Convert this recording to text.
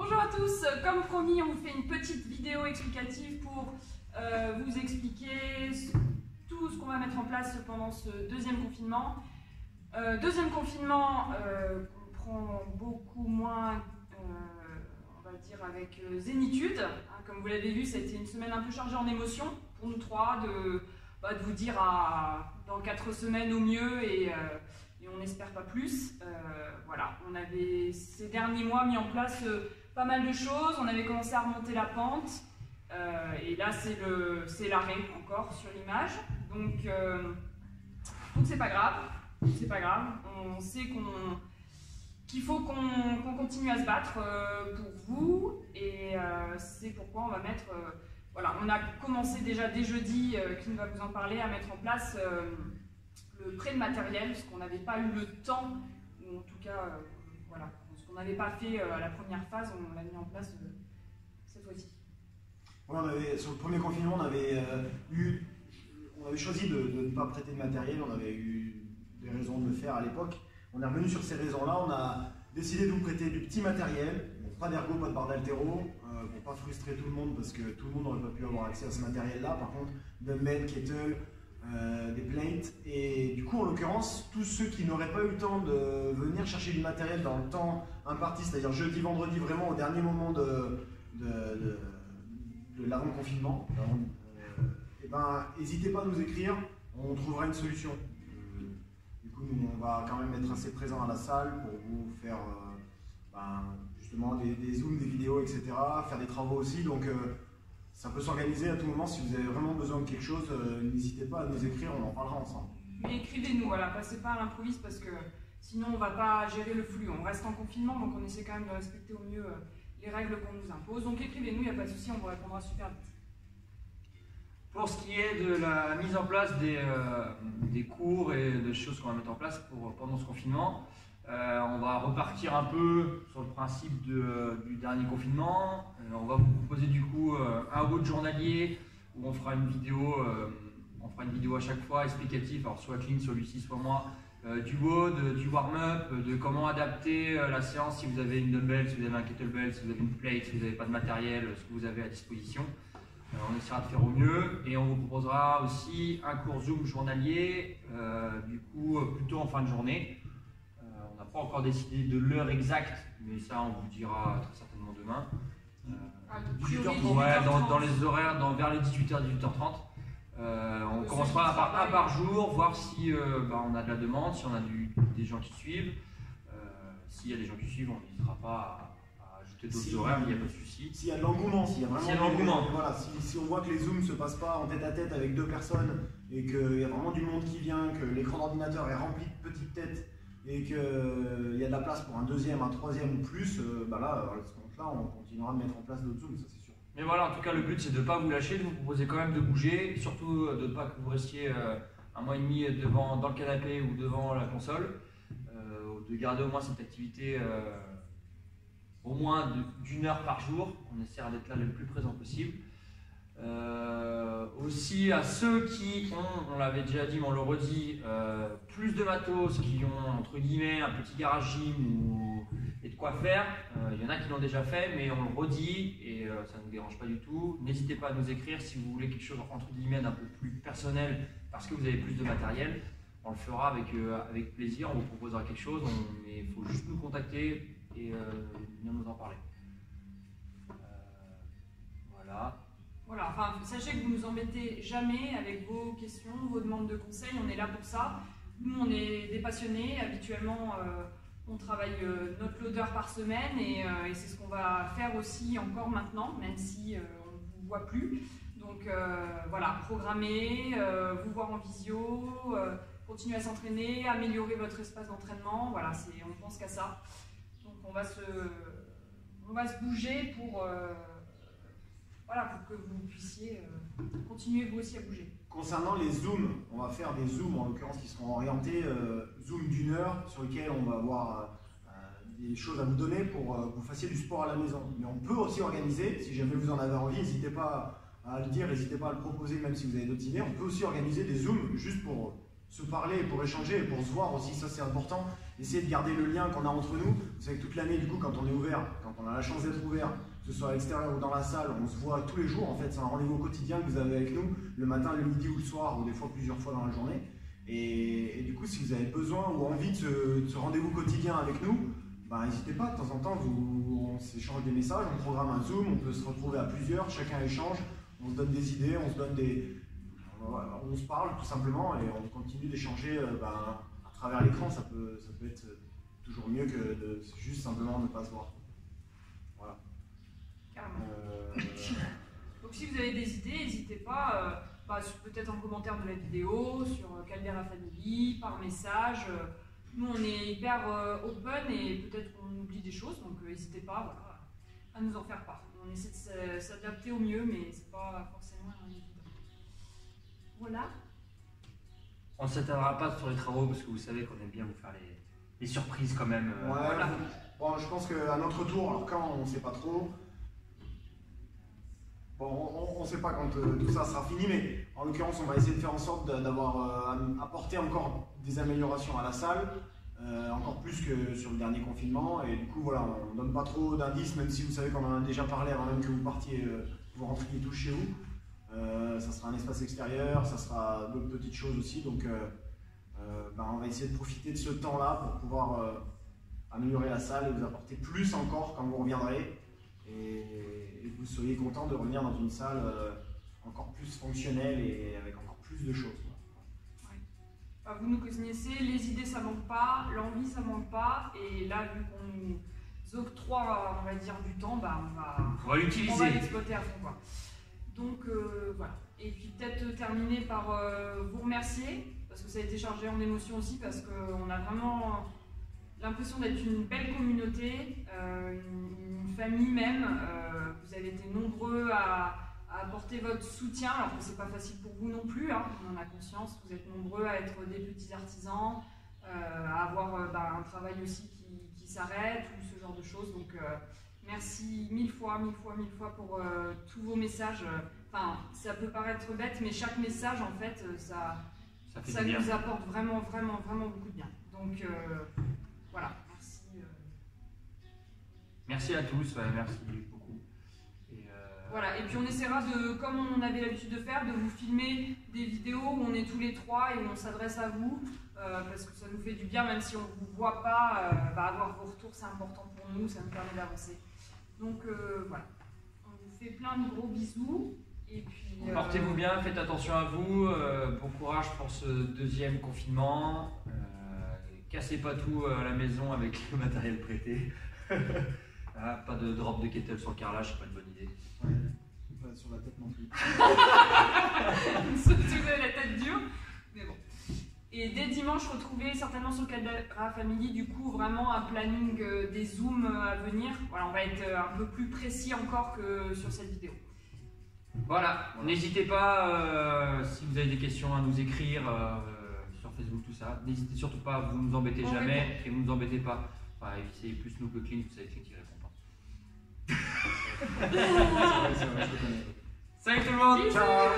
Bonjour à tous, comme promis on vous fait une petite vidéo explicative pour vous expliquer tout ce qu'on va mettre en place pendant ce deuxième confinement. Deuxième confinement qu'on prend beaucoup moins, on va dire avec zénitude. Comme vous l'avez vu, ça a été une semaine un peu chargée en émotions pour nous trois, de vous dire dans 4 semaines au mieux et on n'espère pas plus. Voilà, on avait ces derniers mois mis en place pas mal de choses, on avait commencé à remonter la pente et là c'est l'arrêt encore sur l'image. Donc c'est pas grave, on sait qu'il faut qu'on continue à se battre pour vous et c'est pourquoi on va mettre, voilà, on a commencé déjà dès jeudi, Kim va vous en parler, à mettre en place le prêt de matériel, parce qu'on n'avait pas eu le temps, ou en tout cas, voilà, ce qu'on n'avait pas fait à la première phase, on l'a mis en place cette fois-ci. Ouais, sur le premier confinement, on avait choisi de ne pas prêter de matériel, on avait eu des raisons de le faire à l'époque. On est revenu sur ces raisons-là, on a décidé de vous prêter du petit matériel, bon, pas d'ergo, pas de barre d'haltéro, pour pas frustrer tout le monde, parce que tout le monde n'aurait pas pu avoir accès à ce matériel-là. Par contre, dumbbell, kettle, des plates, et du coup en l'occurrence tous ceux qui n'auraient pas eu le temps de venir chercher du matériel dans le temps imparti, c'est-à-dire jeudi, vendredi, vraiment au dernier moment de l'avant-confinement, et ben n'hésitez pas à nous écrire, on trouvera une solution. Du coup nous on va quand même être assez présents à la salle pour vous faire justement des zooms, des vidéos, etc., faire des travaux aussi, donc ça peut s'organiser à tout moment. Si vous avez vraiment besoin de quelque chose, n'hésitez pas à nous écrire, on en parlera ensemble. Mais écrivez-nous, voilà, passez pas à l'improviste parce que sinon on ne va pas gérer le flux. On reste en confinement, donc on essaie quand même de respecter au mieux les règles qu'on nous impose. Donc écrivez-nous, il n'y a pas de souci, on vous répondra super vite. Pour ce qui est de la mise en place des cours et des choses qu'on va mettre en place pendant ce confinement, on va repartir un peu sur le principe du dernier confinement. On va vous proposer du coup un WOD journalier où on fera une vidéo à chaque fois explicative, alors soit Clean, soit Lucie, soit moi, du WOD, du warm-up, de comment adapter la séance si vous avez une dumbbell, si vous avez un kettlebell, si vous avez une plate, si vous n'avez pas de matériel, ce que vous avez à disposition. On essaiera de faire au mieux et on vous proposera aussi un cours Zoom journalier, du coup plutôt en fin de journée. On n'a pas encore décidé de l'heure exacte, mais ça on vous le dira très certainement demain. 18h30. Ouais, dans les horaires, vers les 18h, 18h30. On commencera par un par jour, voir si on a de la demande, si on a des gens qui suivent. S'il y a des gens qui suivent, on n'hésitera pas à ajouter d'autres horaires, mais il n'y a pas de souci. S'il y a de l'engouement, s'il y a vraiment de l'engouement. Voilà, si on voit que les zooms ne se passent pas en tête à tête avec 2 personnes et qu'il y a vraiment du monde qui vient, que l'écran d'ordinateur est rempli de petites têtes et qu'il y a de la place pour un deuxième, un troisième ou plus, là, à ce moment-là, on continuera de mettre en place d'autres zooms, ça c'est sûr. Mais voilà, en tout cas, le but c'est de ne pas vous lâcher, de vous proposer quand même de bouger, surtout de ne pas que vous restiez 1 mois et demi dans le canapé ou devant la console, de garder au moins cette activité au moins d'1 heure par jour. On essaiera d'être là le plus présent possible. Aussi à ceux qui ont, on l'avait déjà dit mais on le redit, plus de matos, qui ont entre guillemets un petit garage gym et de quoi faire, il y en a qui l'ont déjà fait mais on le redit et ça ne nous dérange pas du tout. N'hésitez pas à nous écrire si vous voulez quelque chose entre guillemets d'un peu plus personnel parce que vous avez plus de matériel, on le fera avec plaisir, on vous proposera quelque chose, mais il faut juste nous contacter et venir nous en parler. Voilà. Voilà, enfin, sachez que vous ne nous embêtez jamais avec vos questions, vos demandes de conseils, on est là pour ça. Nous, on est des passionnés, habituellement, on travaille notre loader par semaine et c'est ce qu'on va faire aussi encore maintenant, même si on ne vous voit plus. Donc voilà, programmer, vous voir en visio, continuer à s'entraîner, améliorer votre espace d'entraînement, voilà, on pense qu'à ça. Donc on va se bouger pour que vous puissiez continuer vous aussi à bouger. Concernant les zooms, on va faire des zooms en l'occurrence qui seront orientés zoom d'1 heure sur lesquels on va avoir des choses à vous donner pour que vous fassiez du sport à la maison. Mais on peut aussi organiser, si jamais vous en avez envie, n'hésitez pas à le dire, n'hésitez pas à le proposer même si vous avez d'autres idées, on peut aussi organiser des zooms juste pour se parler, pour échanger, pour se voir aussi, ça c'est important. essayer de garder le lien qu'on a entre nous. Vous savez que toute l'année, du coup, quand on est ouvert, quand on a la chance d'être ouvert, que ce soit à l'extérieur ou dans la salle, on se voit tous les jours. En fait, c'est un rendez-vous quotidien que vous avez avec nous, le matin, le midi ou le soir, ou des fois plusieurs fois dans la journée. Et du coup, si vous avez besoin ou envie de ce rendez-vous quotidien avec nous, bah, n'hésitez pas, de temps en temps, on s'échange des messages, on programme un Zoom, on peut se retrouver à plusieurs, chacun échange, on se donne des idées, on se parle tout simplement et on continue d'échanger à travers l'écran. Ça peut être toujours mieux que de juste simplement ne pas se voir. Voilà. Carrément. Donc si vous avez des idées, n'hésitez pas, peut-être en commentaire de la vidéo, sur Caldera Family, par message. Nous on est hyper open et peut-être qu'on oublie des choses, donc n'hésitez pas à nous en faire part. On essaie de s'adapter au mieux, mais c'est pas forcément évident. Voilà. On ne s'attardera pas sur les travaux parce que vous savez qu'on aime bien vous faire les surprises quand même. Ouais, voilà. Bon, je pense qu'à notre tour, alors quand on ne sait pas trop, bon, on ne sait pas quand tout ça sera fini, mais en l'occurrence, on va essayer de faire en sorte d'avoir apporté encore des améliorations à la salle, encore plus que sur le dernier confinement. Et du coup, voilà, on ne donne pas trop d'indices, même si vous savez qu'on en a déjà parlé avant même que vous partiez, vous rentriez tous chez vous. Ça sera un espace extérieur, ça sera d'autres petites choses aussi. Donc, on va essayer de profiter de ce temps-là pour pouvoir améliorer la salle et vous apporter plus encore quand vous reviendrez. Et que vous soyez content de revenir dans une salle encore plus fonctionnelle et avec encore plus de choses. Ouais. Vous nous connaissez, les idées ça manque pas, l'envie ça manque pas, et là vu qu'on nous octroie, on va dire, du temps, on va l'utiliser. On va l'exploiter à fond, quoi. Donc voilà. Et puis peut-être terminer par vous remercier, parce que ça a été chargé en émotion aussi, parce qu'on a vraiment l'impression d'être une belle communauté, une famille même. Vous avez été nombreux à apporter votre soutien, alors que c'est pas facile pour vous non plus, hein, on en a conscience. Vous êtes nombreux à être des petits artisans, à avoir un travail aussi qui s'arrête, ou ce genre de choses. Donc merci mille fois pour tous vos messages. Enfin, ça peut paraître bête, mais chaque message, en fait, ça nous apporte vraiment beaucoup de bien. Donc voilà, merci. Merci à tous, merci beaucoup. Voilà, et puis on essaiera comme on avait l'habitude de faire, de vous filmer des vidéos où on est tous les trois et où on s'adresse à vous, parce que ça nous fait du bien, même si on ne vous voit pas, avoir vos retours c'est important pour nous, ça nous permet d'avancer. Donc voilà, on vous fait plein de gros bisous. Et puis, portez-vous bien, faites attention à vous, bon courage pour ce deuxième confinement. Cassez pas tout à la maison avec le matériel prêté. Pas de drop de kettle sur le carrelage, c'est pas une bonne idée. Pas sur la tête non plus. Surtout vous avez la tête dure, mais bon. Et dès dimanche, retrouvez certainement sur Caldera Family, du coup, vraiment un planning des zooms à venir. Voilà, on va être un peu plus précis encore que sur cette vidéo. Voilà, n'hésitez pas, si vous avez des questions, à nous écrire sur Facebook, tout ça. N'hésitez surtout pas, vous ne nous embêtez jamais et vous ne nous embêtez pas. Enfin, c'est plus nous que Clint, vous savez Clint qui répond pas. C'est vrai, je le connais. Salut tout le monde, ciao.